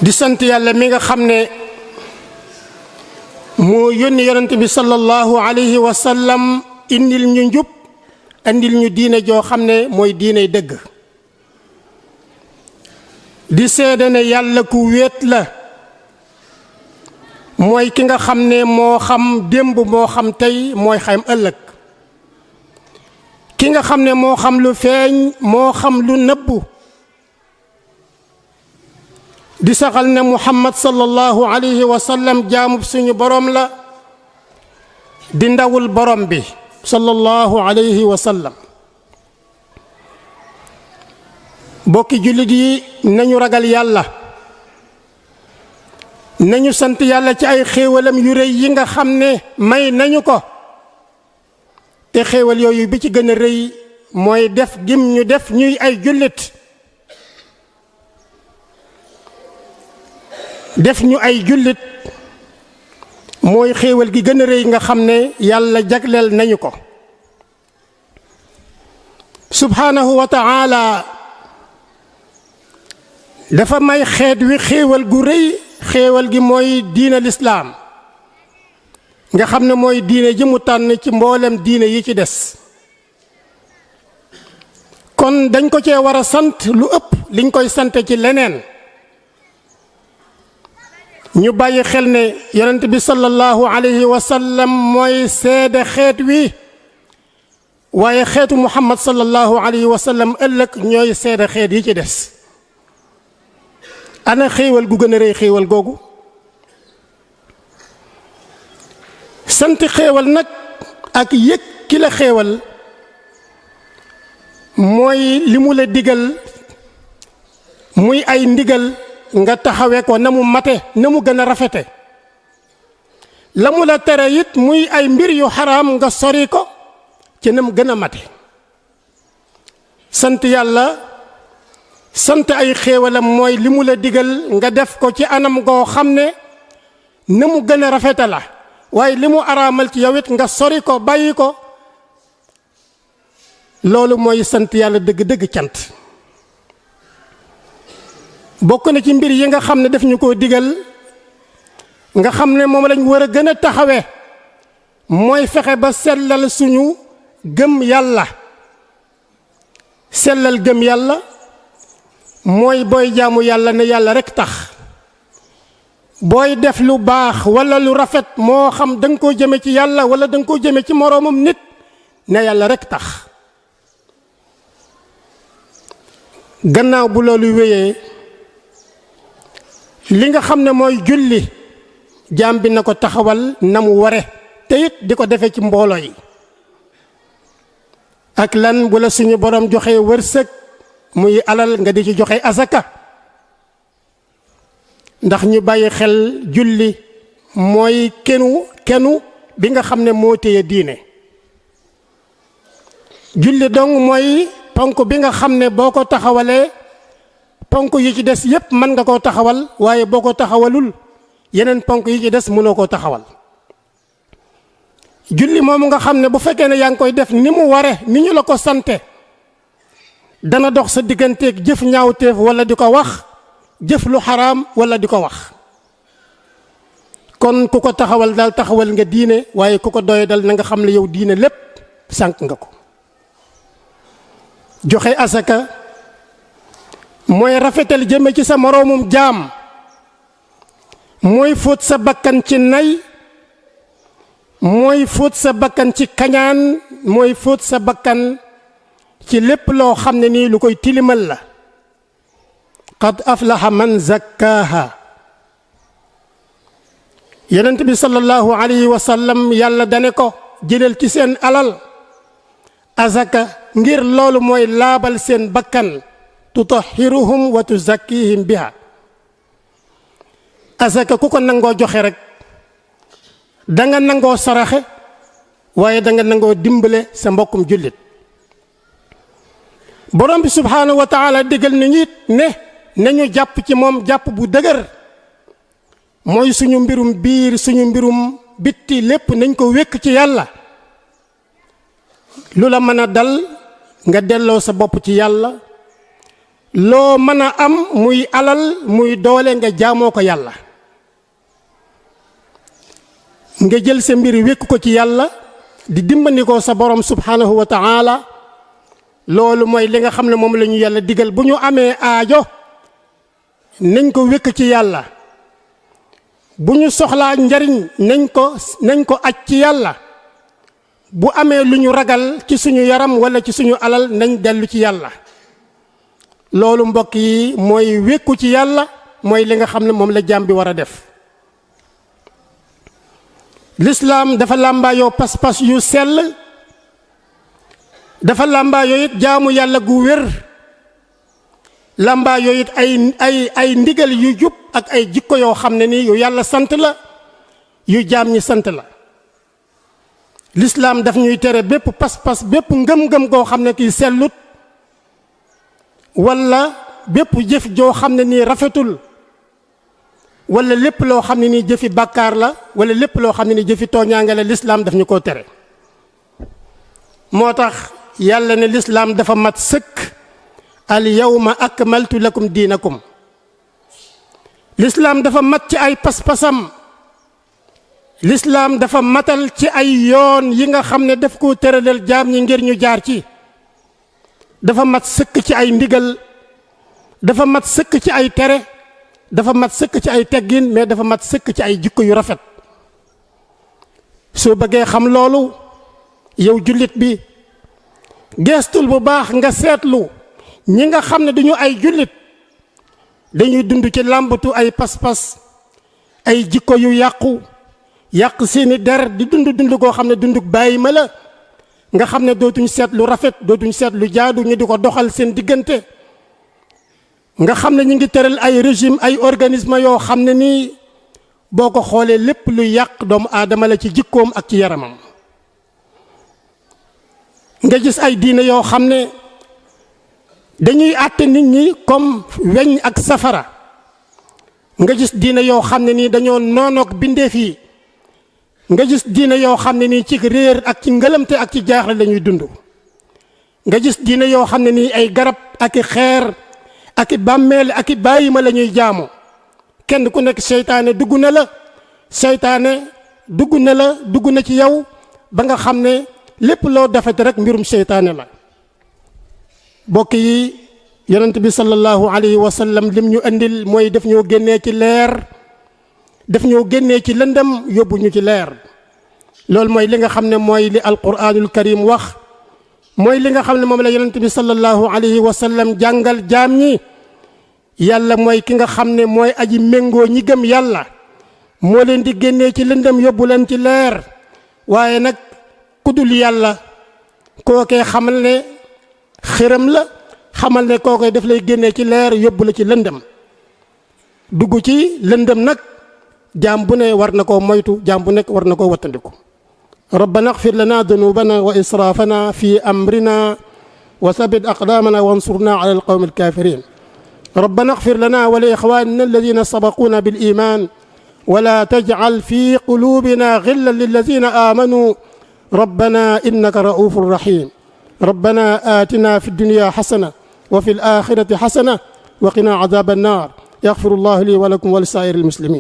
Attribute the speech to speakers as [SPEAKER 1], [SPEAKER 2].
[SPEAKER 1] di sant yàlla mi nga xam ne moo yónni yonent bi sallallahu alayhi wa sallam indil ñu njub andil ñu diine joo xam ne mooy diiney dëgg di seede ne yàlla ku wéet la mooy ki nga xam ne moo xam démb moo xam tey mooy xam ëllëg ki nga xam ne moo xam lu feeñ moo xam lu nëbbu di saxal ne muhammad sallallahu alayhi wa sallam jaamub suñu borom la di ndawul borom bi sallallahu alayhi wa sallam bokki jullit yi nañu ragal yàlla nañu sant yàlla ci ay xéewalam yu rëy yi nga xam ne may nañu ko te xéewal yooyu bi ci gën a rëy mooy def gim ñu def ñuy ay jullit def ñu ay jullit mooy xéewal gi gën a rëy nga xam ne yàlla jagleel nañu ko subhanahu wa ta'ala dafa may xeet wi xéewal gu rëy xéewal gi mooy diine lislaam nga xam ne mooy diine ji mu tànn ci mboolem diine yi ci des kon dañ ko cee war a sant lu ëpp liñ koy sant ci leneen ñu bàyyi xel ne yonent bi sallallahu alayhi wa sallam mooy seede xeet wi waaye xeetu muhammad sallallahu alayhi wa sallam ëllëg ñooy seede xeet yi ci des ana xéewal gu gën a rëy xéewal googu sant xéewal nag ak yëg ki la xéewal mooy li mu la digal muy ay ndigal nga taxawee ko na mu mate na mu gën a rafete la mu la tere it muy ay mbir yu xaraam nga sori ko ci na mu gën a mate sant yàlla sant ay xéewalam mooy li mu la digal nga def ko ci anam goo xam ne na mu gën a rafete la waaye li mu araamal ci yow it nga sori ko bàyyi ko loolu mooy sant yàlla dëgg-dëgg cant bokk na ci mbir yi nga xam ne daf ñu ko digal nga xam ne moom lañ war a gën a taxawee mooy fexe ba sellal suñu gëm yàlla sellal gëm yàlla mooy booy jaamu yàlla ne yàlla rekk tax booy def lu baax walla lu rafet moo xam danga koo jëme ci yàlla walla danga koo jëme ci moroomam nit ne yàlla rekk tax gannaaw bu loolu wéyee li nga xam ne mooy julli jaam bi na ko taxawal na mu ware te it di ko defe ci mbooloo yi ak lan bu la suñu borom joxe wërsëg muy alal nga di ci joxe asaka ndax ñu bàyyi xel julli mooy kenu bi nga xam ne moo téye diine julli dong mooy ponk bi nga xam ne boo ko taxawalee ponk yi ci des yépp mën nga koo taxawal waaye boo ko taxawalul yeneen ponk yi ci des mënoo koo taxawal julli moomu nga xam ne bu fekkee ne yaa ngi koy def ni mu ware ni ñu la ko sante dana dox sa digganteeg jëf ñaawteef walla di ko wax jëf lu xaraam walla di ko wax kon ku ko taxawal daal taxawal nga diine waaye ku ko doye dal na nga xam ne yow diine lépp sànq nga ko joxe asaka mooy rafetal jëme ci sa moroomum jaam mooy fóot sa bakkan ci nay mooy fóot sa bakkan ci kañaan mooy fóot sa bakkan ci lépp loo xam ne nii lu koy tilimal la qad aflaha man zakkaaha yonent bi sallallahu alayhi wa sallam yàlla dane ko jëlal ci seen alal azaka ngir loolu mooy laabal seen bakkan tutahhiruhum wa tuzakkihim biha azaka ku ko nangoo joxe rek danga nangoo saraxe waaye danga nangoo dimbale sa mbokkum jullit borom bi subhanahu wa ta'ala digal nañu it ne nañu jàpp ci moom jàpp bu dëgër mooy suñu mbirum biir suñu mbirum bitti lépp nañ ko wékk ci yàlla lu la mën a dal nga delloo sa bopp ci yàlla loo mën a am muy alal muy doole nga jaamoo ko yàlla nga jël sa mbir wékk ko ci yàlla di dimbandikoo sa borom subhanahu wa ta'ala loolu mooy li nga xam ne moom la ñu yàlla digal bu ñu amee aajo nañ ko wékk ci yàlla bu ñu soxlaa njariñ nañ ko aj ci yàlla bu amee lu ñu ragal ci suñu yaram wala ci suñu alal nañ dellu ci yàlla loolu mbokk yi mooy wékku ci yàlla mooy li nga xam ne moom la jaam bi war a def lislaam dafa làmbaayoo pas-pas yu sell dafa làmbaayoo it jaamu yàlla gu wér làmbaayoo it ay ndigal yu jub ak ay jikko yoo xam ne nii yu yàlla sant la yu jaam ñi sant la lislaam daf ñuy tere bépp pas-pas bépp ngëm-ngëm goo xam ne kii sellut wala bépp jëf joo xam ne nii rafetul wala lépp loo xam ne nii jëfi bàkkaar la wala lépp loo xam ne nii jëfi tooñaange la lislaam daf ñu koo tere moo tax yàlla ne lislaam dafa mat sëkk al yawma akmaltu lakum diinakum lislaam dafa mat ci ay pas-pasam lislaam dafa matal ci ay yoon yi nga xam ne daf koo tëralal jaam ñi ngir ñu jaar ci dafa mat sëkk ci ay ndigal dafa mat sëkk ci ay tere dafa mat sëkk ci ay teggin mais dafa mat sëkk ci ay jikko yu rafet soo bëggee xam loolu yow jullit bi geestul bu baax nga seetlu ñi nga xam ne duñu ay jullit dañuy dund ci làmbatu ay pas-pas ay jikko yu yàq seeni der di dund koo xam ne dunduk bàyyi ma la nga xam ne dootuñ seet lu rafet dootuñ seet lu jaadu ñu di ko doxal seen diggante nga xam ne ñu ngi tëral ay régime ay organisme yoo xam ne nii boo ko xoolee lépp lu yàq doomu aadama la ci jikkoom ak ci yaramam nga gis ay diine yoo xam ne dañuy àtte nit ñi comme weñ ak safara nga gis diine yoo xam ne nii dañoo noonoog bindeef yi nga gis diine yoo xam ne nii ci réer ak ci ngëlamte ak ci jaaxle la ñuy dund nga gis diine yoo xam ne nii ay garab ak i xeer ak i bàmmeel ak i bàyyima la ñuy jaamu kenn ku nekk seytaane dugg na ci yow ba nga xam ne lépp loo defate rek mbirum seytaane la bokk yi yonent bi sallallahu alayhi wa sallam lim ñu andil mooy daf ñoo génnee ci leer daf ñoo génnee ci lëndëm yóbbu ñu ci leer loolu mooy li nga xam ne mooy li alquranul karim wax mooy li nga xam ne moom la yonent bi sallallahu alayhi wa sallam jàngal jaam ñi yàlla mooy ki nga xam ne mooy aji méngoo ñi gëm yàlla moo leen di génnee ci lëndëm yóbbu leen ci leer waaye nag ku dul yàlla kookee xamal ne xiram la xamal ne kookee daf lay génnee ci leer yóbbu la ci lëndëm dugg ci lëndëm nag jaam bu ne war na koo moytu jaam bu nekk war na koo wattandiku rabbana ighfir lana dunubana wa israfana fi amrina wa thabbit aqdamana wansurna ala alqawmi alkafirin rabbana ighfir lana wa li ikhwanina alladhina sabaquna bil iman ولا تجعل في قلوبنا غلا للذين آمنوا ربنا إنك رؤوف رحيم ربنا آتنا في الدنيا حسنة وفي الآخرة حسنة وقنا عذاب النار يغفر الله لي ولكم ولسائر المسلمين